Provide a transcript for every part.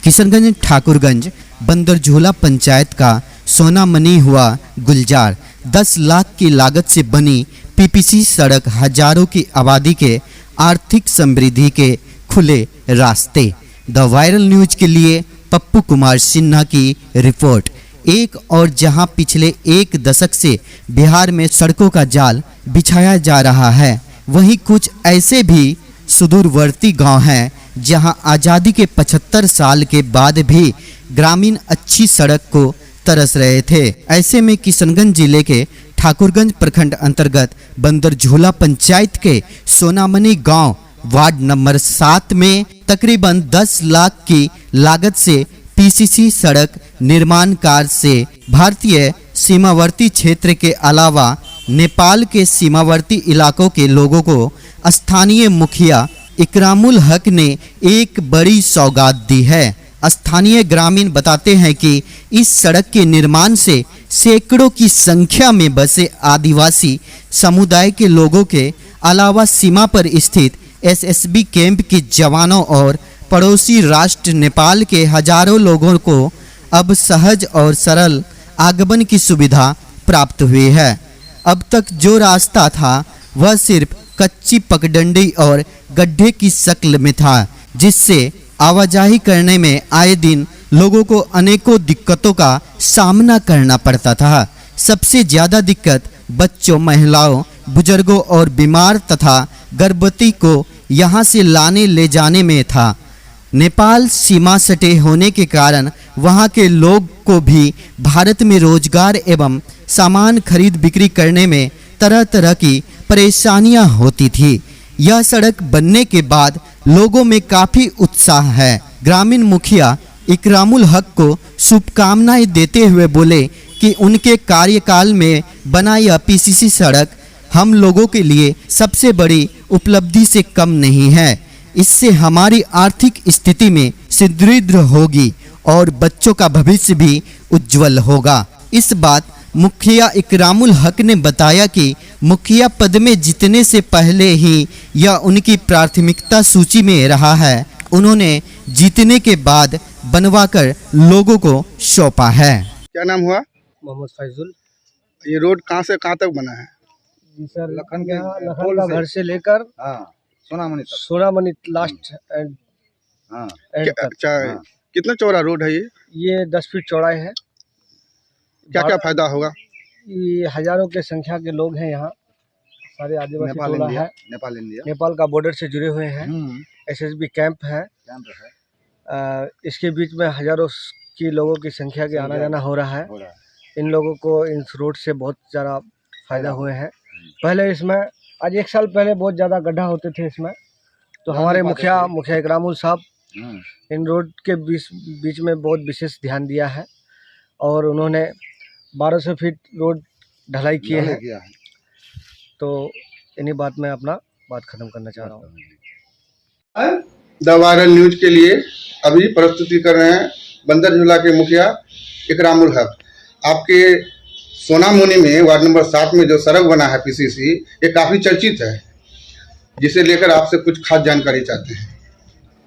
किशनगंज ठाकुरगंज बंदरझूला पंचायत का सोनामनी हुआ गुलजार। 10 लाख की लागत से बनी पीपीसी सड़क हजारों की आबादी के आर्थिक समृद्धि के खुले रास्ते। द वायरल न्यूज के लिए पप्पू कुमार सिन्हा की रिपोर्ट। एक और जहां पिछले 1 दशक से बिहार में सड़कों का जाल बिछाया जा रहा है, वहीं कुछ ऐसे भी सुदूरवर्ती गांव हैं जहां आज़ादी के 75 साल के बाद भी ग्रामीण अच्छी सड़क को तरस रहे थे। ऐसे में किशनगंज जिले के ठाकुरगंज प्रखंड अंतर्गत बंदरझूला पंचायत के सोनामनी गांव वार्ड नंबर 7 में तकरीबन 10 लाख की लागत से पीसीसी सड़क निर्माण कार्य से भारतीय सीमावर्ती क्षेत्र के अलावा नेपाल के सीमावर्ती इलाकों के लोगों को स्थानीय मुखिया इकरामुल हक ने एक बड़ी सौगात दी है। स्थानीय ग्रामीण बताते हैं कि इस सड़क के निर्माण से सैकड़ों की संख्या में बसे आदिवासी समुदाय के लोगों के अलावा सीमा पर स्थित एसएसबी कैंप के जवानों और पड़ोसी राष्ट्र नेपाल के हजारों लोगों को अब सहज और सरल आगमन की सुविधा प्राप्त हुई है। अब तक जो रास्ता था वह सिर्फ कच्ची पगडंडी और गड्ढे की शक्ल में था, जिससे आवाजाही करने में आए दिन लोगों को अनेकों दिक्कतों का सामना करना पड़ता था। सबसे ज़्यादा दिक्कत बच्चों, महिलाओं, बुजुर्गों और बीमार तथा गर्भवती को यहाँ से लाने ले जाने में था। नेपाल सीमा सटे होने के कारण वहाँ के लोग को भी भारत में रोजगार एवं सामान खरीद बिक्री करने में तरह तरह की परेशानियां होती थी। यह सड़क बनने के बाद लोगों में काफ़ी उत्साह है। ग्रामीण मुखिया इकरामुल हक को शुभकामनाएं देते हुए बोले कि उनके कार्यकाल में बना यह पीसीसी सड़क हम लोगों के लिए सबसे बड़ी उपलब्धि से कम नहीं है। इससे हमारी आर्थिक स्थिति में सुदृढ़ होगी और बच्चों का भविष्य भी उज्जवल होगा। इस बात मुखिया इकरामुल हक ने बताया कि मुखिया पद में जीतने से पहले ही यह उनकी प्राथमिकता सूची में रहा है। उन्होंने जीतने के बाद बनवाकर लोगों को सौंपा है। क्या नाम हुआ? मोहम्मद फैजुल। ये रोड कहाँ से कहाँ तक बना है? जी सर, लखन का घर से लेकर सोनामनी लास्ट एंड तक। अच्छा, कितना चौड़ा रोड है ये 10 फीट चौड़ाई है। क्या क्या फायदा होगा? ये हजारों के संख्या के लोग हैं यहाँ, सारे आदिवासी टोला है, नेपाल का बॉर्डर से जुड़े हुए हैं। एसएसबी कैंप है। इसके बीच में हजारों की लोगों की संख्या के आना जाना हो रहा है। इन लोगों को इस रोड से बहुत ज़्यादा फायदा हुए हैं। पहले इसमें आज 1 साल पहले बहुत ज़्यादा गड्ढा होते थे इसमें, तो हमारे मुखिया इकरामुल साहब इन रोड के बीच में बहुत विशेष ध्यान दिया है और उन्होंने 1200 फीट रोड ढलाई किए हैं। तो इन्हीं बात में अपना बात खत्म करना चाह रहा हूँ। द वायरल न्यूज के लिए अभी प्रस्तुति कर रहे हैं बंदरझूला के मुखिया इकरामुल हक। आपके सोनामुनी में वार्ड नंबर 7 में जो सड़क बना है पीसीसी, ये काफ़ी चर्चित है, जिसे लेकर आपसे कुछ खास जानकारी चाहते हैं।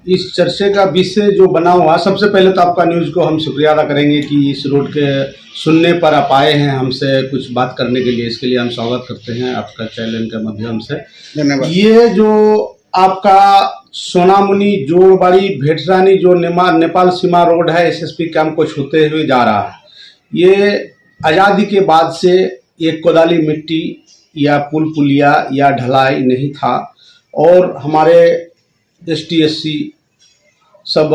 इस चर्चे का विषय जो बना हुआ, सबसे पहले तो आपका न्यूज़ को हम शुक्रिया अदा करेंगे कि इस रोड के सुनने पर आप आए हैं हमसे कुछ बात करने के लिए। इसके लिए हम स्वागत करते हैं आपका चैनल के माध्यम से। धन्यवाद। ये जो आपका सोनामुनी जोड़बाड़ी भेटरानी जो नेपाल सीमा रोड है, एसएसपी कैंप को छूते हुए जा रहा है। ये आज़ादी के बाद से एक कोदाली मिट्टी या पुल पुलिया या ढलाई नहीं था और हमारे ST SC सब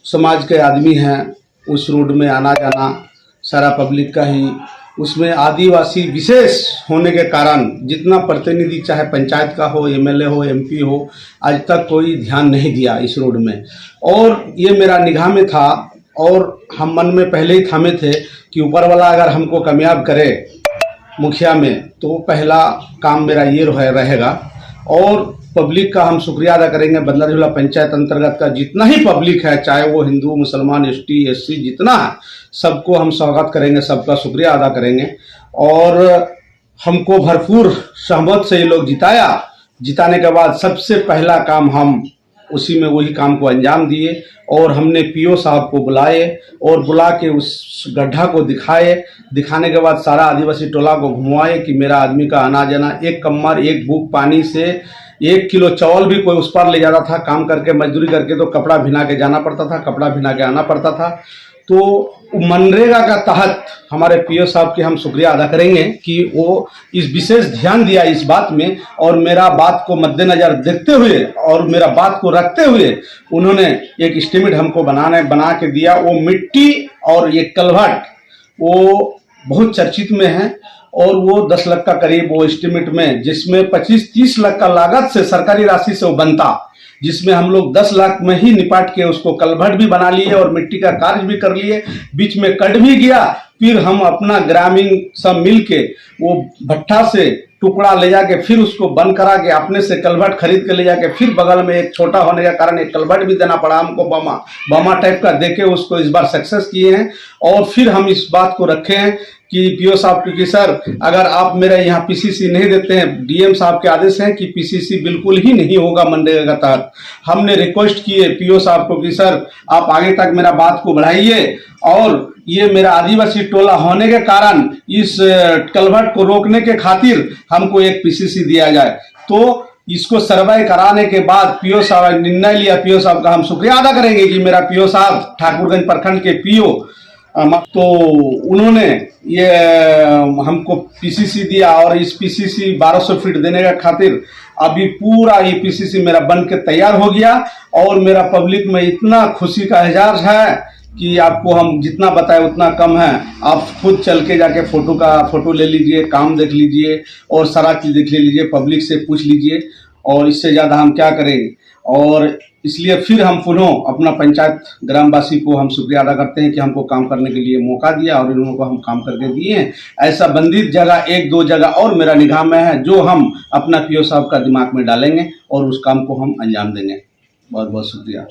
समाज के आदमी हैं। उस रोड में आना जाना सारा पब्लिक का ही, उसमें आदिवासी विशेष होने के कारण जितना प्रतिनिधि चाहे पंचायत का हो, MLA हो, MP हो, आज तक कोई ध्यान नहीं दिया इस रोड में। और ये मेरा निगाह में था और हम मन में पहले ही थामे थे कि ऊपर वाला अगर हमको कामयाब करे मुखिया में, तो पहला काम मेरा ये रहेगा। और पब्लिक का हम शुक्रिया अदा करेंगे। बंदरझूला पंचायत अंतर्गत का जितना ही पब्लिक है, चाहे वो हिंदू, मुसलमान, ST SC जितना है, सबको हम स्वागत करेंगे, सबका शुक्रिया अदा करेंगे। और हमको भरपूर सहमत से ये लोग जिताया। जिताने के बाद सबसे पहला काम हम उसी में वही काम को अंजाम दिए। और हमने पीओ साहब को बुलाए और बुला के उस गड्ढा को दिखाने के बाद सारा आदिवासी टोला को घुमवाए कि मेरा आदमी का आना जाना, एक कम्मर एक बूक पानी से 1 किलो चावल भी कोई उस पर ले जाता था, काम करके मजदूरी करके तो कपड़ा भिना के जाना पड़ता था, कपड़ा भिना के आना पड़ता था। तो मनरेगा का तहत हमारे पीओ साहब के हम शुक्रिया अदा करेंगे कि वो इस विशेष ध्यान दिया इस बात में, और मेरा बात को मद्देनजर देखते हुए और मेरा बात को रखते हुए उन्होंने एक एस्टीमेट हमको बना के दिया। वो मिट्टी और ये कलभट वो बहुत चर्चित में है, और वो 10 लाख का करीब वो एस्टीमेट में, जिसमें 25-30 लाख का लागत से सरकारी राशि से वो बनता, जिसमें हम लोग 10 लाख में ही निपाट के उसको कलभट भी बना लिए और मिट्टी का कार्य भी कर लिए, बीच में कट भी गया। फिर हम अपना ग्रामीण सब मिल के वो भट्ठा से टुकड़ा ले जाके फिर उसको बंद करा के अपने से कलभट खरीद के ले जाके फिर बगल में एक छोटा होने के कारण एक कलभट भी देना पड़ा हमको, बमा टाइप का देके उसको इस बार सक्सेस किए हैं। और फिर हम इस बात को रखे हैं कि पीओ साहब, क्योंकि सर अगर आप मेरे यहाँ पीसीसी नहीं देते हैं, डीएम साहब के आदेश हैं कि पीसीसी बिल्कुल ही नहीं होगा मनरेगा का तहत। हमने रिक्वेस्ट किए पीओ साहब को कि सर आप आगे तक मेरा बात को बढ़ाइए, और ये मेरा आदिवासी टोला होने के कारण इस कलभट को रोकने के खातिर हमको एक पीसीसी दिया जाए। तो इसको सर्वे कराने के बाद पीओ साहब निर्णय लिया, पीओ साहब का हम शुक्रिया अदा करेंगे कि मेरा पीओ साहब ठाकुरगंज प्रखंड के पीओ, तो उन्होंने ये हमको पीसीसी दिया, और इस पीसीसी 1200 फीट देने का खातिर अभी पूरा ये पीसीसी मेरा बन के तैयार हो गया। और मेरा पब्लिक में इतना खुशी का इजहार है कि आपको हम जितना बताए उतना कम है। आप खुद चल के जाके फोटो ले लीजिए, काम देख लीजिए और सारा चीज़ देख लीजिए, पब्लिक से पूछ लीजिए, और इससे ज़्यादा हम क्या करेंगे। और इसलिए फिर हम पुनः अपना पंचायत ग्रामवासी को हम शुक्रिया अदा करते हैं कि हमको काम करने के लिए मौका दिया, और इन लोगों को हम काम करके दिए हैं। ऐसा बंदित जगह 1-2 जगह और मेरा निगाह में है, जो हम अपना पीओ साहब का दिमाग में डालेंगे और उस काम को हम अंजाम देंगे। बहुत बहुत शुक्रिया।